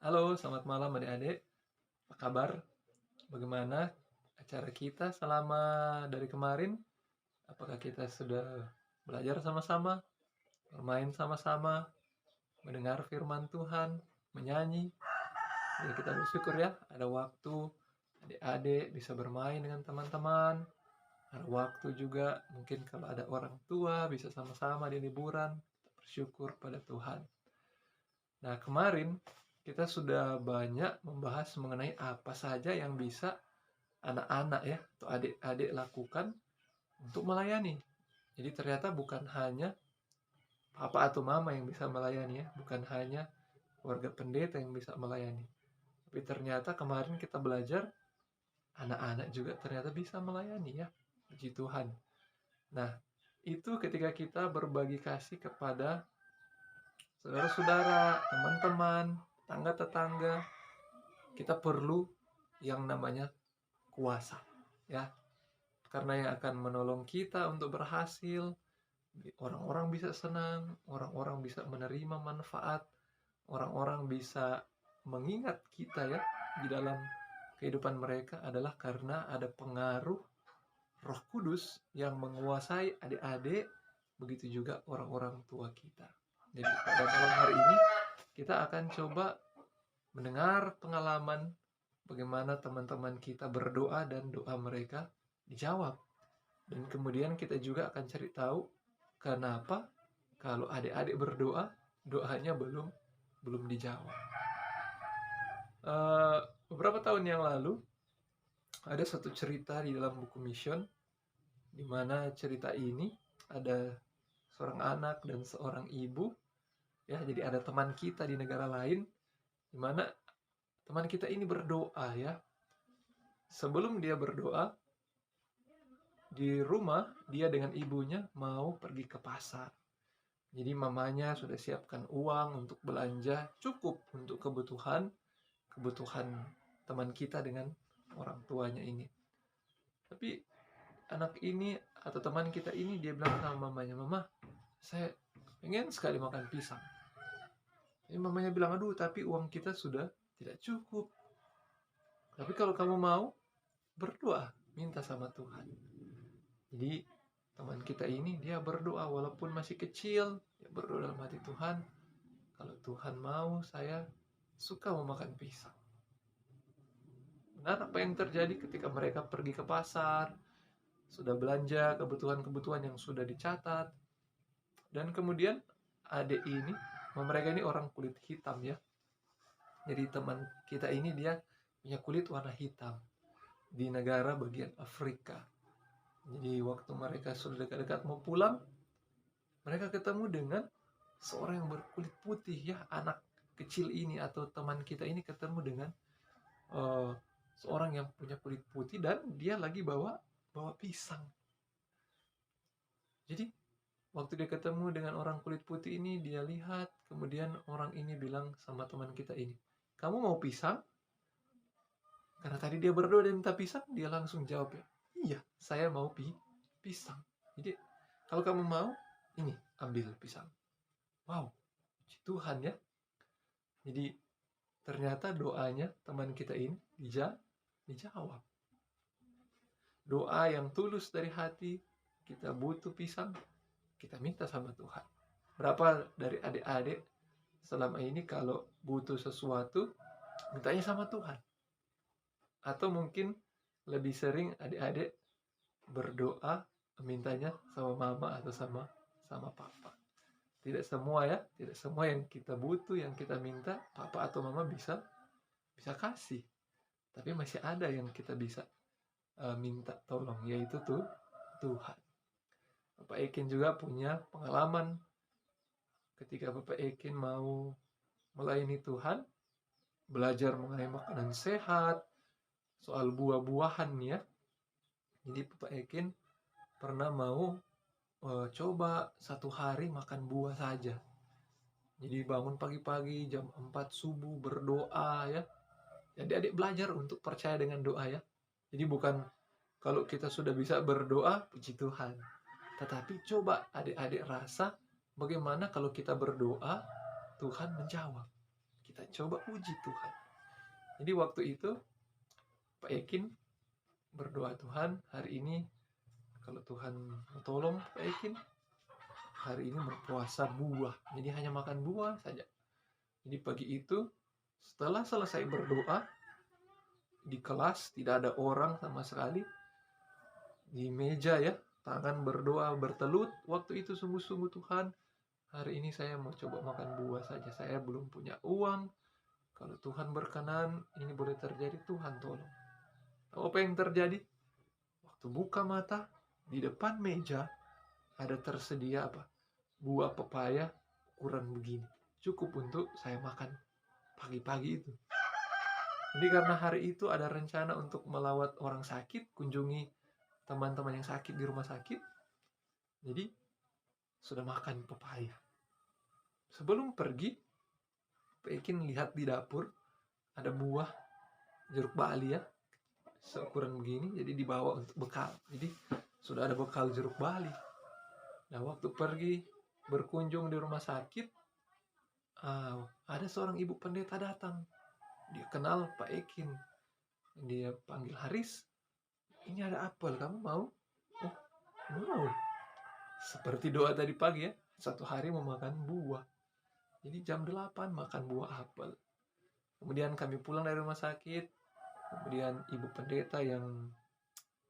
Halo, selamat malam adik-adik. Apa kabar? Bagaimana acara kita selama dari kemarin? Apakah kita sudah belajar sama-sama, bermain sama-sama, mendengar firman Tuhan, menyanyi? Ya, kita bersyukur ya, ada waktu adik-adik bisa bermain dengan teman-teman. Ada waktu juga mungkin kalau ada orang tua bisa sama-sama di liburan. Kita bersyukur pada Tuhan. Nah, kemarin kita sudah banyak membahas mengenai apa saja yang bisa anak-anak ya atau adik-adik lakukan untuk melayani. Jadi ternyata bukan hanya papa atau mama yang bisa melayani ya, bukan hanya keluarga pendeta yang bisa melayani. Tapi ternyata kemarin kita belajar anak-anak juga ternyata bisa melayani ya. Puji Tuhan. Nah, itu ketika kita berbagi kasih kepada saudara-saudara, teman-teman, tetangga-tetangga, kita perlu yang namanya kuasa ya, karena yang akan menolong kita untuk berhasil. Orang-orang bisa senang, orang-orang bisa menerima manfaat, orang-orang bisa mengingat kita ya di dalam kehidupan mereka adalah karena ada pengaruh Roh Kudus yang menguasai adik-adik, begitu juga orang-orang tua kita. Jadi pada malam hari ini kita akan coba mendengar pengalaman bagaimana teman-teman kita berdoa dan doa mereka dijawab. Dan kemudian kita juga akan cari tahu kenapa kalau adik-adik berdoa, doanya belum dijawab. Beberapa tahun yang lalu ada satu cerita di dalam buku Mission, di mana cerita ini ada seorang anak dan seorang ibu. Ya, jadi ada teman kita di negara lain, di mana teman kita ini berdoa ya. Sebelum dia berdoa, di rumah dia dengan ibunya mau pergi ke pasar. Jadi mamanya sudah siapkan uang untuk belanja cukup untuk kebutuhan teman kita dengan orang tuanya ini. Tapi anak ini atau teman kita ini dia bilang sama mamanya, "Mama, saya pengen sekali makan pisang." Jadi mamanya bilang, "Aduh, tapi uang kita sudah tidak cukup. Tapi kalau kamu mau, berdoa, minta sama Tuhan." Jadi teman kita ini dia berdoa walaupun masih kecil, dia berdoa dalam hati, "Tuhan, kalau Tuhan mau saya suka memakan pisang." Benar apa yang terjadi ketika mereka pergi ke pasar, sudah belanja kebutuhan-kebutuhan yang sudah dicatat, dan kemudian adik ini, mereka ini orang kulit hitam ya. Jadi teman kita ini dia punya kulit warna hitam di negara bagian Afrika. Jadi waktu mereka sudah dekat-dekat mau pulang, mereka ketemu dengan seorang yang berkulit putih ya. Anak kecil ini atau teman kita ini ketemu dengan uh, seorang yang punya kulit putih dan dia lagi bawa pisang. Jadi waktu dia ketemu dengan orang kulit putih ini, dia lihat, kemudian orang ini bilang sama teman kita ini, "Kamu mau pisang?" Karena tadi dia berdoa dan minta pisang, dia langsung jawab ya, "Iya, saya mau pisang." Jadi kalau kamu mau, ini ambil pisang. Wow, puji Tuhan ya. Jadi ternyata doanya teman kita ini dijawab. Doa yang tulus dari hati, kita butuh pisang, kita minta sama Tuhan. Berapa dari adik-adik selama ini kalau butuh sesuatu, mintanya sama Tuhan? Atau mungkin lebih sering adik-adik berdoa mintanya sama mama atau sama papa. Tidak semua ya, tidak semua yang kita butuh, yang kita minta, papa atau mama bisa kasih. Tapi masih ada yang kita bisa minta tolong, yaitu Tuhan. Bapak Ekin juga punya pengalaman ketika Bapak Ekin mau melayani Tuhan, belajar mengenai makanan sehat, soal buah-buahan ya. Jadi Bapak Ekin pernah mau coba satu hari makan buah saja. Jadi bangun pagi-pagi jam 4 subuh berdoa ya. Jadi adik belajar untuk percaya dengan doa ya. Jadi bukan kalau kita sudah bisa berdoa, puji Tuhan. Tetapi coba adik-adik rasa bagaimana kalau kita berdoa, Tuhan menjawab. kita coba uji Tuhan. Jadi waktu itu Pak Ekin berdoa, Tuhan hari ini kalau Tuhan tolong Pak Ekin, hari ini berpuasa buah. Jadi hanya makan buah saja. Jadi pagi itu setelah selesai berdoa, di kelas tidak ada orang sama sekali. Di meja ya, tangan berdoa bertelut. Waktu itu sungguh-sungguh, Tuhan, hari ini saya mau coba makan buah saja. Saya belum punya uang. Kalau Tuhan berkenan, ini boleh terjadi, Tuhan tolong. Tahu apa yang terjadi? Waktu buka mata, di depan meja ada tersedia apa? Buah pepaya ukuran begini. Cukup untuk saya makan pagi-pagi itu. Jadi karena hari itu ada rencana untuk melawat orang sakit, kunjungi teman-teman yang sakit di rumah sakit. Jadi sudah makan pepaya. Sebelum pergi, Pekin lihat di dapur ada buah jeruk bali ya, seukuran begini, jadi dibawa untuk bekal. Jadi sudah ada bekal jeruk bali. Nah waktu pergi berkunjung di rumah sakit, ada seorang ibu pendeta datang. Dia kenal Pak Ekin. Dia panggil, Haris, ini ada apel, kamu mau? Oh, mau. Seperti doa tadi pagi ya, satu hari mau makan buah. Jadi jam 8 makan buah apel. Kemudian kami pulang dari rumah sakit. Kemudian ibu pendeta yang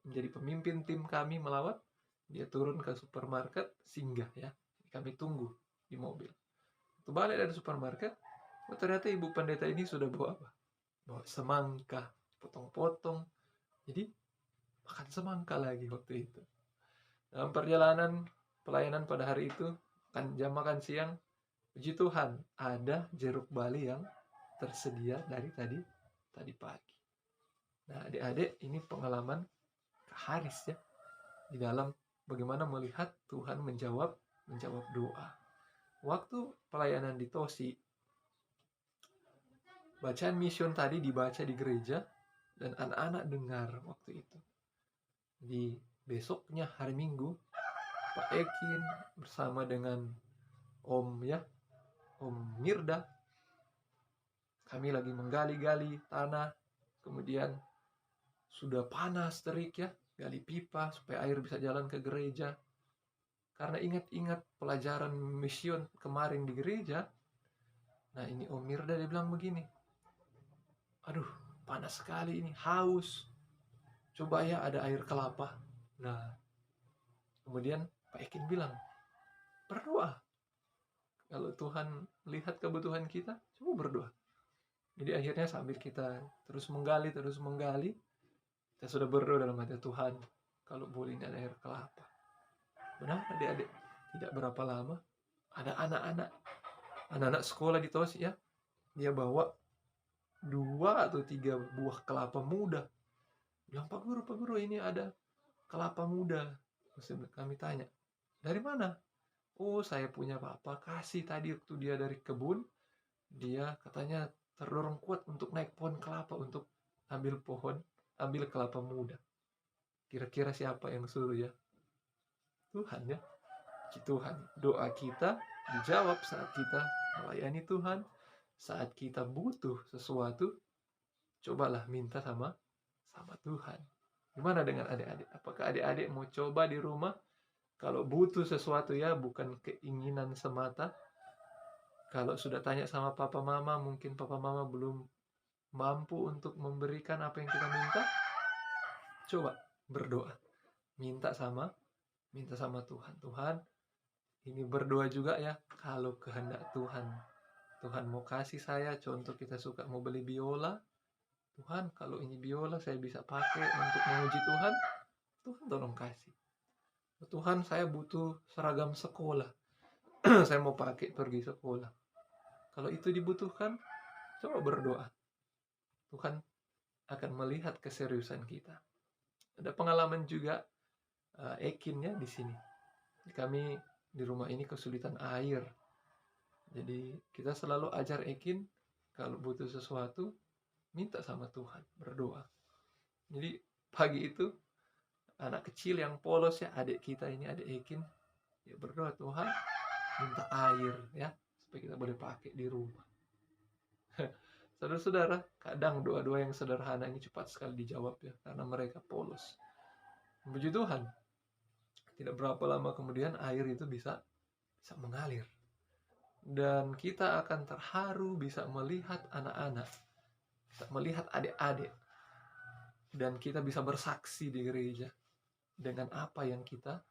menjadi pemimpin tim kami melawat, dia turun ke supermarket, singgah ya. Kami tunggu di mobil. Waktu balik dari supermarket, ternyata ibu pendeta ini sudah bawa apa? Bawa semangka, potong-potong. Jadi makan semangka lagi waktu itu. Dalam perjalanan pelayanan pada hari itu, jam makan siang, puji Tuhan, ada jeruk bali yang tersedia dari tadi pagi. Nah, adik-adik, ini pengalaman Haris ya, di dalam bagaimana melihat Tuhan menjawab doa. Waktu pelayanan di Tosi, bacaan mission tadi dibaca di gereja dan anak-anak dengar waktu itu. Di besoknya hari Minggu, Pak Ekin bersama dengan Om Mirda, kami lagi menggali-gali tanah, kemudian sudah panas terik ya, gali pipa supaya air bisa jalan ke gereja. Karena ingat-ingat pelajaran mission kemarin di gereja, nah ini Om Mirda dia bilang begini, aduh panas sekali ini, haus, coba ya ada air kelapa. Nah kemudian Pak Ekin bilang, berdoa, kalau Tuhan lihat kebutuhan kita, coba berdoa. Jadi akhirnya sambil kita terus menggali, kita sudah berdoa dalam hati, Tuhan, kalau boleh ini ada air kelapa. Benar adik-adik, tidak berapa lama ada anak-anak sekolah di Tosi ya, dia bawa 2 atau 3 buah kelapa muda. Bilang, Pak Guru, ini ada kelapa muda. Terus kami tanya, dari mana? Oh, saya punya papa kasih tadi waktu dia dari kebun. Dia katanya terdorong kuat untuk naik pohon kelapa untuk ambil kelapa muda. Kira-kira siapa yang suruh ya? Tuhan ya. Tuhan, doa kita dijawab saat kita melayani Tuhan. Saat kita butuh sesuatu, cobalah minta sama Tuhan. Gimana dengan adik-adik? Apakah adik-adik mau coba di rumah? Kalau butuh sesuatu ya, bukan keinginan semata. Kalau sudah tanya sama papa mama, mungkin papa mama belum mampu untuk memberikan apa yang kita minta. Coba berdoa. Minta sama Tuhan. Tuhan, ini berdoa juga ya, kalau kehendak Tuhan mau kasih saya, contoh kita suka mau beli biola, Tuhan kalau ini biola saya bisa pakai untuk memuji Tuhan tolong kasih. Tuhan, saya butuh seragam sekolah, saya mau pakai pergi sekolah. Kalau itu dibutuhkan, coba berdoa. Tuhan akan melihat keseriusan kita. Ada pengalaman juga Ekin ya di sini. Kami di rumah ini kesulitan air. Jadi kita selalu ajar Ekin, kalau butuh sesuatu, minta sama Tuhan, berdoa. Jadi pagi itu, anak kecil yang polos ya, adik kita ini, adik Ekin, ya berdoa, Tuhan minta air ya, supaya kita boleh pakai di rumah. Saudara-saudara, kadang doa-doa yang sederhana ini cepat sekali dijawab ya, karena mereka polos. Puji Tuhan, tidak berapa lama kemudian air itu bisa mengalir. Dan kita akan terharu bisa melihat anak-anak, bisa melihat adik-adik, dan kita bisa bersaksi di gereja dengan apa yang kita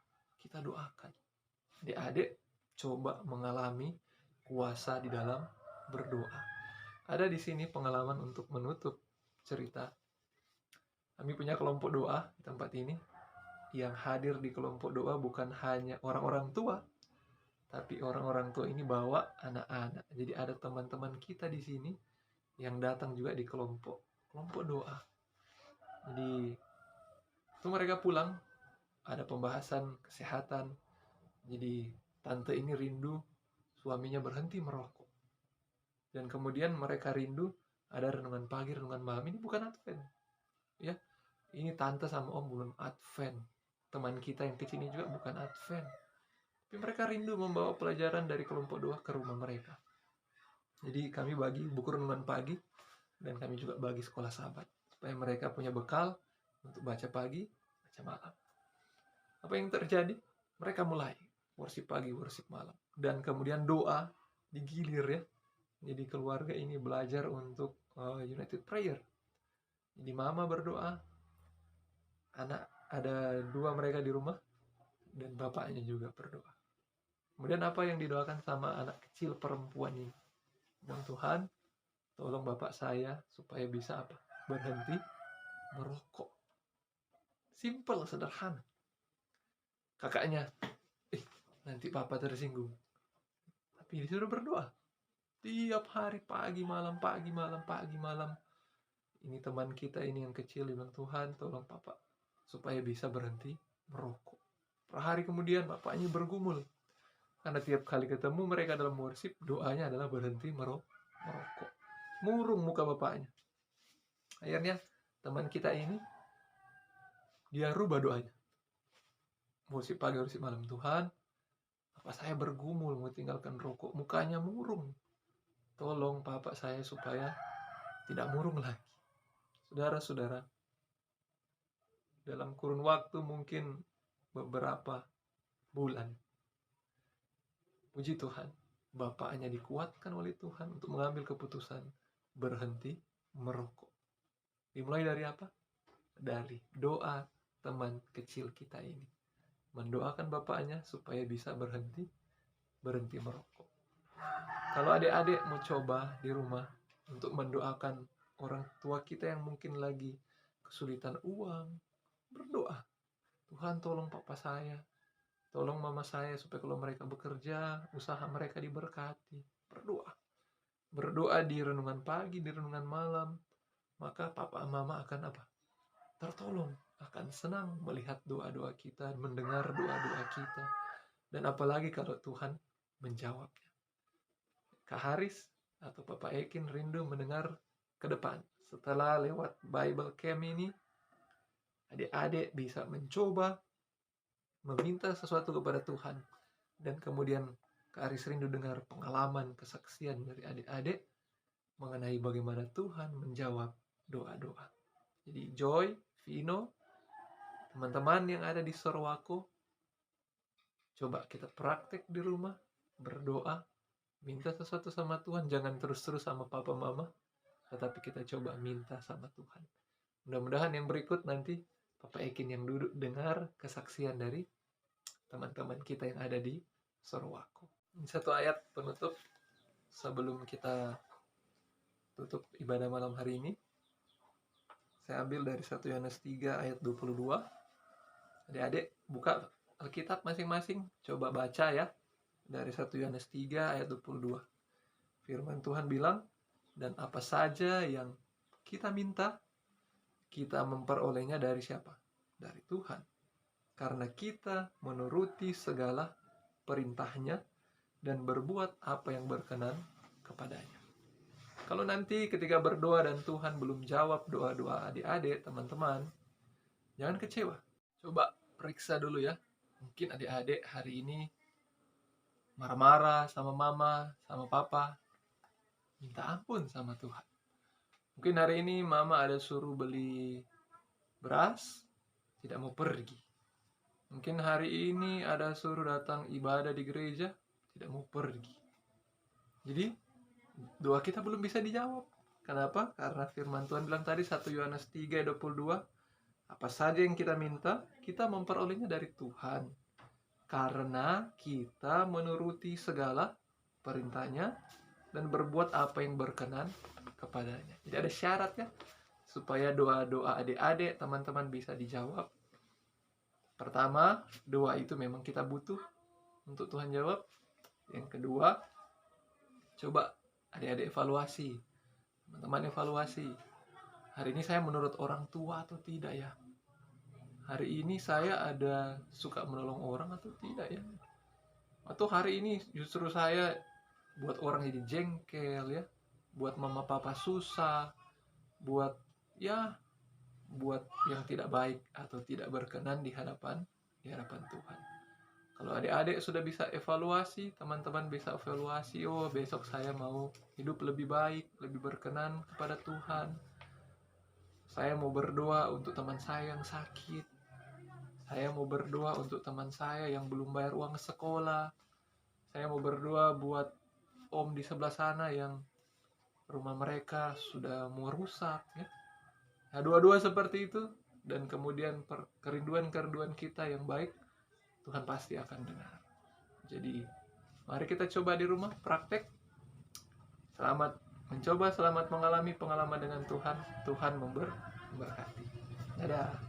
doakan. Adik-adik coba mengalami kuasa di dalam berdoa. Ada di sini pengalaman untuk menutup cerita. Kami punya kelompok doa di tempat ini. Yang hadir di kelompok doa bukan hanya orang-orang tua, tapi orang-orang tua ini bawa anak-anak. Jadi ada teman-teman kita di sini yang datang juga di kelompok doa. Jadi itu mereka pulang, ada pembahasan kesehatan. Jadi tante ini rindu suaminya berhenti merokok. Dan kemudian mereka rindu ada renungan pagi, renungan malam. Ini bukan Advent. Ya, ini tante sama om belum Advent. Teman kita yang kecil ini juga bukan Advent. Tapi mereka rindu membawa pelajaran dari kelompok doa ke rumah mereka. Jadi kami bagi buku renungan pagi dan kami juga bagi sekolah sahabat supaya mereka punya bekal untuk baca pagi, baca malam. Apa yang terjadi? Mereka mulai worship pagi, worship malam, dan kemudian doa digilir ya. Jadi keluarga ini belajar untuk united prayer. Jadi mama berdoa, anak ada 2 mereka di rumah, dan bapaknya juga berdoa. Kemudian apa yang didoakan sama anak kecil perempuan ini? Dan Tuhan, tolong bapak saya supaya bisa apa? Berhenti merokok. Simple, sederhana. Kakaknya, nanti papa tersinggung. Tapi disuruh berdoa. Tiap hari pagi malam. Ini teman kita ini yang kecil bilang, Tuhan tolong papa supaya bisa berhenti merokok. Per hari kemudian bapaknya bergumul. Karena tiap kali ketemu mereka dalam worship, doanya adalah berhenti merokok. Murung muka bapaknya. Akhirnya teman kita ini, dia rubah doanya. Worship pagi, worship malam. Tuhan, papa saya bergumul mau tinggalkan rokok. Mukanya murung. Tolong papa saya supaya tidak murung lagi. Saudara-saudara, dalam kurun waktu mungkin beberapa bulan, puji Tuhan, bapaknya dikuatkan oleh Tuhan untuk mengambil keputusan berhenti merokok. Dimulai dari apa? Dari doa teman kecil kita ini. Mendoakan bapaknya supaya bisa berhenti merokok. Kalau adik-adik mau coba di rumah untuk mendoakan orang tua kita yang mungkin lagi kesulitan uang, berdoa. Tuhan tolong papa saya, tolong mama saya supaya kalau mereka bekerja, usaha mereka diberkati. Berdoa. Berdoa di renungan pagi, di renungan malam. Maka papa mama akan apa? Tertolong, akan senang melihat doa-doa kita, mendengar doa-doa kita. Dan apalagi kalau Tuhan menjawabnya. Kak Haris atau Papa Ekin rindu mendengar ke depan. Setelah lewat Bible Camp ini, adik-adik bisa mencoba meminta sesuatu kepada Tuhan. Dan kemudian Kak Haris rindu dengar pengalaman, kesaksian dari adik-adik mengenai bagaimana Tuhan menjawab doa-doa. Jadi Joy, Vino, teman-teman yang ada di Sorowako, coba kita praktek di rumah, berdoa, minta sesuatu sama Tuhan. Jangan terus-terus sama papa mama, tetapi kita coba minta sama Tuhan. Mudah-mudahan yang berikut nanti Papa Ekin yang duduk dengar kesaksian dari teman-teman kita yang ada di Sorowako. Satu ayat penutup sebelum kita tutup ibadah malam hari ini. Saya ambil dari 1 Yohanes 3 ayat 22. Adik-adik buka Alkitab masing-masing, coba baca ya. Dari 1 Yohanes 3 ayat 22. Firman Tuhan bilang, dan apa saja yang kita minta, kita memperolehnya dari siapa? Dari Tuhan. Karena kita menuruti segala perintahnya dan berbuat apa yang berkenan kepadanya. Kalau nanti ketika berdoa dan Tuhan belum jawab doa-doa adik-adik, teman-teman, jangan kecewa. Coba periksa dulu ya. Mungkin adik-adik hari ini marah-marah sama mama, sama papa. Minta ampun sama Tuhan. Mungkin hari ini mama ada suruh beli beras, tidak mau pergi. Mungkin hari ini ada suruh datang ibadah di gereja, tidak mau pergi. Jadi doa kita belum bisa dijawab. Kenapa? Karena firman Tuhan bilang tadi 1 Yohanes 3:22, apa saja yang kita minta, kita memperolehnya dari Tuhan. Karena kita menuruti segala perintahnya dan berbuat apa yang berkenan kepadanya. Jadi ada syaratnya supaya doa-doa adik-adik, teman-teman bisa dijawab. Pertama, doa itu memang kita butuh untuk Tuhan jawab. Yang kedua, coba adik-adik evaluasi. Teman-teman evaluasi. Hari ini saya menurut orang tua atau tidak ya? Hari ini saya ada suka menolong orang atau tidak ya? Atau hari ini justru saya buat orang jadi jengkel ya? Buat mama papa susah, buat yang tidak baik atau tidak berkenan di hadapan Tuhan. Kalau adik-adik sudah bisa evaluasi, teman-teman bisa evaluasi, oh besok saya mau hidup lebih baik, lebih berkenan kepada Tuhan. Saya mau berdoa untuk teman saya yang sakit. Saya mau berdoa untuk teman saya yang belum bayar uang sekolah. Saya mau berdoa buat om di sebelah sana yang rumah mereka sudah mau rusak ya. Nah, doa-doa seperti itu dan kemudian kerinduan-kerinduan kita yang baik, Tuhan pasti akan dengar. Jadi, mari kita coba di rumah praktek. Selamat mencoba, selamat mengalami pengalaman dengan Tuhan. Tuhan memberkati. Dadah.